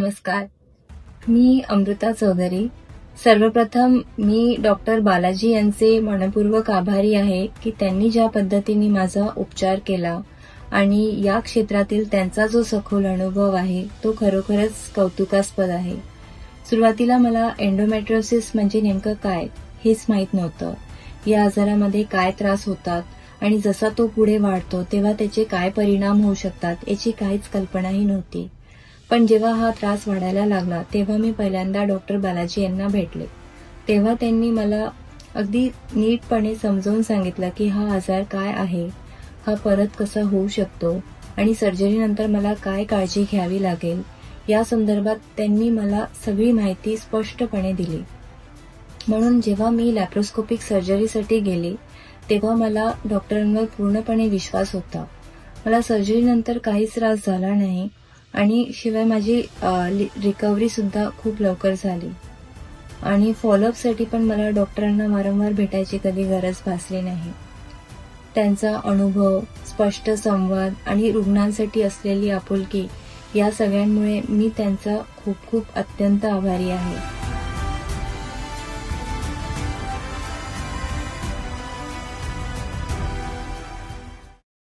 नमस्कार, मी अमृता चौधरी। सर्वप्रथम मी डॉक्टर बालाजी यांचे मनपूर्वक आभारी आहे की त्यांनी ज्या पद्धतीने माझा उपचार केला आणि या क्षेत्रातील त्यांचा जो सखोल अनुभव आहे तो खरोखरच कौतुकास्पद आहे। सुरुवातीला मला एंडोमेट्रियोसिस म्हणजे नेमकं काय हेच माहीत नव्हतं। या आजारामध्ये काय त्रास होतात आणि जसा तो पुढे वाढतो तेव्हा त्याचे काय परिणाम होऊ शकतात याची काहीच कल्पनाही नव्हती। पण जेव्हा हा त्रास वाढायला लागला तेव्हा मी पहिल्यांदा डॉक्टर बालाजी यांना भेटले। तेव्हा त्यांनी मला अगदी नीटपणे समजावून सांगितलं की हा आजार काय आहे, हा परत कसा होऊ शकतो आणि सर्जरीनंतर मला काय काळजी घ्यावी लागेल या संदर्भात त्यांनी मला सगळी माहिती स्पष्टपणे दिली। म्हणून जेव्हा मी लॅप्रोस्कोपिक सर्जरीसाठी गेले तेव्हा मला डॉक्टरांवर पूर्णपणे विश्वास होता। मला सर्जरीनंतर काहीच त्रास झाला नाही आणि शिवाय माझी रिकव्हरी सुद्धा खूप लवकर झाली आणि फॉलोअपसाठी पण मला डॉक्टरांना वारंवार भेटायची कधी गरज भासली नाही। त्यांचा अनुभव, स्पष्ट संवाद आणि रुग्णांसाठी असलेली आपुलकी या सगळ्यांमुळे मी त्यांचा खूप खूप अत्यंत आभारी आहे।